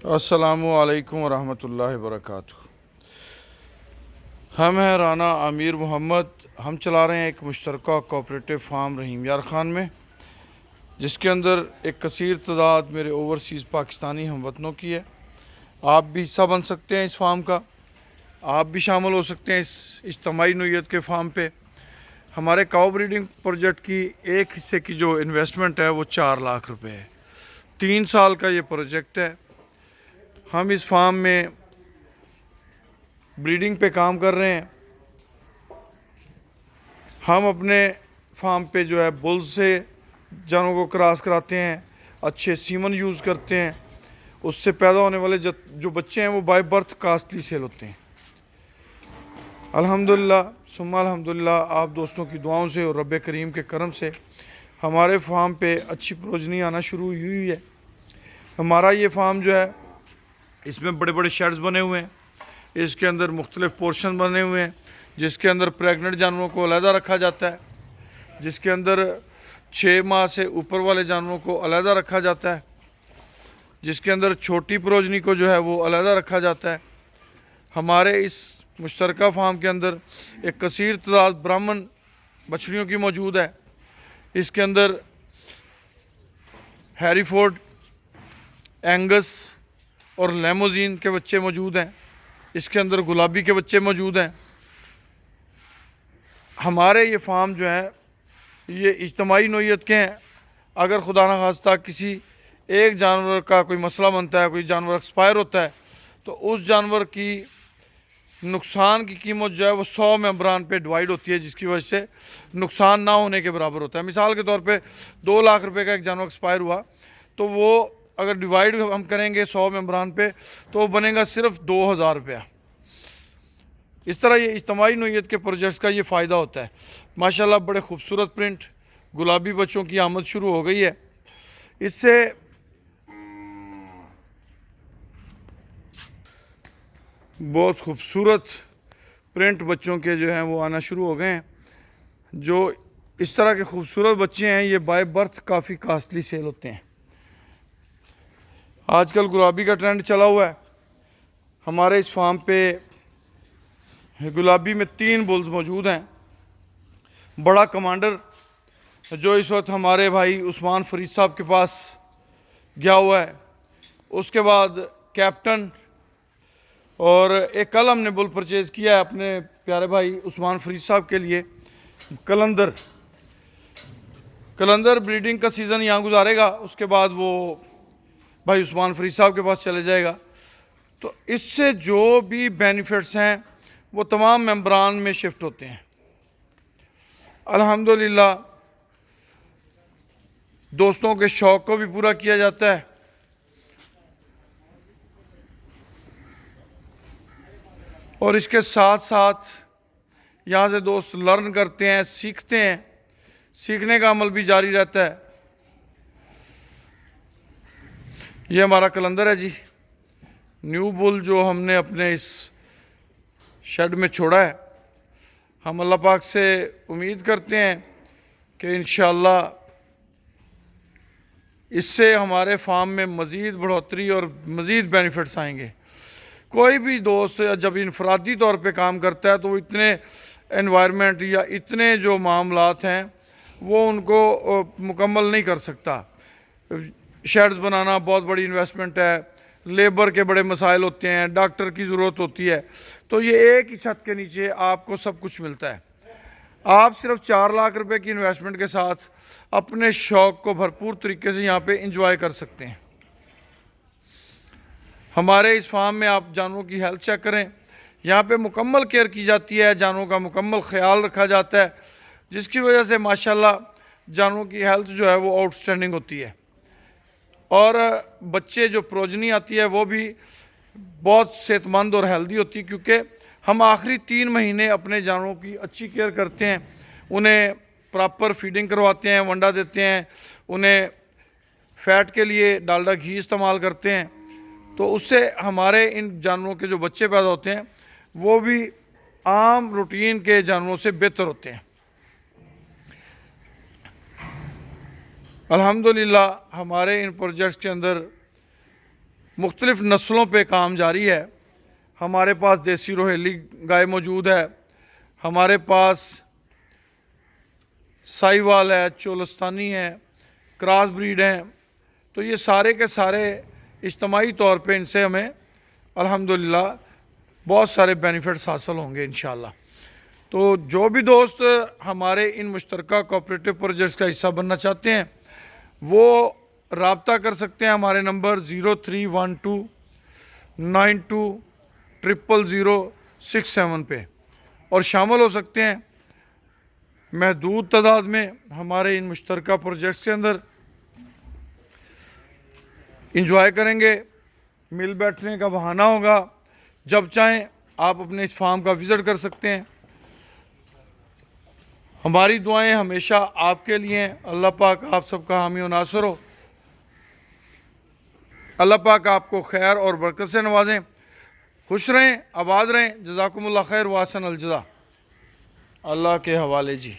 अस्सलामुअलैकुम वरहमतुल्लाहि वबरकातुहू। हम हैं राना आमिर मोहम्मद। हम चला रहे हैं एक मुश्तरका कोऑपरेटिव फार्म रहीम यार ख़ान में, जिसके अंदर एक कसीर तादाद मेरे ओवरसीज़ पाकिस्तानी हमवतनों की है। आप भी हिस्सा बन सकते हैं इस फार्म का, आप भी शामिल हो सकते हैं इस इज्तमाही नोयत के फार्म पे। हमारे काऊ ब्रीडिंग प्रोजेक्ट की एक हिस्से की जो इन्वेस्टमेंट है वो 4 लाख रुपए है। 3 साल का ये प्रोजेक्ट है। हम इस फार्म में ब्रीडिंग पे काम कर रहे हैं। हम अपने फार्म पे जो है बुल्स से जानवरों को क्रॉस कराते हैं, अच्छे सीमन यूज़ करते हैं। उससे पैदा होने वाले जो बच्चे हैं वो बाय बर्थ कास्टली सेल होते हैं। अल्हम्दुलिल्लाह सुम्मा अल्हम्दुलिल्लाह, आप दोस्तों की दुआओं से और रब्बे करीम के करम से हमारे फार्म पे अच्छी प्रोजनी आना शुरू हुई है। हमारा ये फार्म जो है, इसमें बड़े बड़े शेड्स बने हुए हैं। इसके अंदर मुख्तलिफ पोर्शन बने हुए हैं, जिसके अंदर प्रेग्नेंट जानवरों को अलहदा रखा जाता है, जिसके अंदर 6 माह से ऊपर वाले जानवरों को अलहदा रखा जाता है, जिसके अंदर छोटी प्रोजनी को जो है वो अलहदा रखा जाता है। हमारे इस मुश्तरका फार्म के अंदर एक कसीर तादाद ब्राह्मण बछड़ियों की मौजूद है। इसके अंदर हैरीफोर्ड, एंगस और लेमोजीन के बच्चे मौजूद हैं। इसके अंदर गुलाबी के बच्चे मौजूद हैं। हमारे ये फार्म जो हैं ये इज्तमाही नोयत के हैं। अगर खुदा न खास्ता किसी एक जानवर का कोई मसला बनता है, कोई जानवर एक्सपायर होता है, तो उस जानवर की नुकसान की कीमत जो है वो 100 मेंबरान पे डिवाइड होती है, जिसकी वजह से नुकसान ना होने के बराबर होता है। मिसाल के तौर पे 2 लाख रुपए का एक जानवर एक्सपायर हुआ, तो वो अगर डिवाइड हम करेंगे 100 मेंबरान पे, तो वो बनेगा सिर्फ 2000 रुपया। इस तरह ये इज्तमाही नोयत के प्रोजेक्ट्स का ये फ़ायदा होता है। माशाल्लाह बड़े खूबसूरत प्रिंट गुलाबी बच्चों की आमद शुरू हो गई है। इससे बहुत खूबसूरत प्रिंट बच्चों के जो हैं वो आना शुरू हो गए हैं। जो इस तरह के खूबसूरत बच्चे हैं ये बाय बर्थ काफ़ी कास्टली सेल होते हैं। आजकल गुलाबी का ट्रेंड चला हुआ है। हमारे इस फार्म पे गुलाबी में 3 बुल्स मौजूद हैं। बड़ा कमांडर जो इस वक्त हमारे भाई उस्मान फरीद साहब के पास गया हुआ है, उसके बाद कैप्टन, और एक कल हमने बुल परचेज़ किया है अपने प्यारे भाई उस्मान फरीद साहब के लिए। कलंदर ब्रीडिंग का सीज़न यहाँ गुजारेगा, उसके बाद वो भाई उस्मान फरीद साहब के पास चले जाएगा। तो इससे जो भी बेनिफिट्स हैं वो तमाम मेंबरान में शिफ्ट होते हैं। अल्हम्दुलिल्लाह दोस्तों के शौक़ को भी पूरा किया जाता है। और इसके साथ साथ यहाँ से दोस्त लर्न करते हैं, सीखते हैं, सीखने का अमल भी जारी रहता है। ये हमारा कलंदर है जी, न्यू बुल जो हमने अपने इस शेड में छोड़ा है। हम अल्लाह पाक से उम्मीद करते हैं कि इंशाअल्लाह इससे हमारे फार्म में मज़ीद बढ़ोतरी और मज़ीद बेनिफिट्स आएंगे। कोई भी दोस्त जब इनफरादी तौर पे काम करता है तो वो इतने एनवायरनमेंट या इतने जो मामलात हैं वो उनको मुकम्मल नहीं कर सकता। शेड्स बनाना बहुत बड़ी इन्वेस्टमेंट है, लेबर के बड़े मसाइल होते हैं, डॉक्टर की ज़रूरत होती है। तो ये एक ही छत के नीचे आपको सब कुछ मिलता है। आप सिर्फ 4 लाख रुपए की इन्वेस्टमेंट के साथ अपने शौक़ को भरपूर तरीके से यहाँ पे इंजॉय कर सकते हैं। हमारे इस फार्म में आप जानवरों की हेल्थ चेक करें, यहाँ पे मुकम्मल केयर की जाती है, जानवरों का मुकम्मल ख्याल रखा जाता है, जिसकी वजह से माशाल्लाह जानवरों की हेल्थ जो है वो आउटस्टैंडिंग होती है। और बच्चे जो प्रोजनी आती है वो भी बहुत सेहतमंद और हेल्दी होती है, क्योंकि हम आखिरी 3 महीने अपने जानवरों की अच्छी केयर करते हैं। उन्हें प्रॉपर फीडिंग करवाते हैं, वंडा देते हैं, उन्हें फ़ैट के लिए डालडा घी इस्तेमाल करते हैं। तो उससे हमारे इन जानवरों के जो बच्चे पैदा होते हैं वो भी आम रूटीन के जानवरों से बेहतर होते हैं। अल्हम्दुलिल्लाह हमारे इन प्रोजेक्ट्स के अंदर मुख्तलिफ़ नस्लों पे काम जारी है। हमारे पास देसी रोहेली गाय मौजूद है, हमारे पास साहिवाल है, चोलस्तानी है, क्रॉस ब्रीड हैं। तो ये सारे के सारे इज्तमाही तौर पे इनसे हमें अल्हम्दुलिल्लाह बहुत सारे बेनिफिट्स हासिल होंगे इंशाअल्लाह। तो जो भी दोस्त हमारे इन मुश्तरका कोऑपरेटिव प्रोजेक्ट्स का हिस्सा बनना चाहते हैं वो राब्ता कर सकते हैं हमारे नंबर 031292000067 पे और शामिल हो सकते हैं महदूद तादाद में हमारे इन मुश्तरका प्रोजेक्ट्स के अंदर। इंजॉय करेंगे, मिल बैठने का बहाना होगा, जब चाहें आप अपने इस फार्म का विज़िट कर सकते हैं। हमारी दुआएं हमेशा आपके लिए हैं। अल्लाह पाक आप सबका हामी व नासर हो। अल्लाह पाक आपको खैर और बरकत से नवाजें। खुश रहें, आबाद रहें। जज़ाकुमुल्लाह खैर वासन अल जज़ा। अल्लाह के हवाले जी।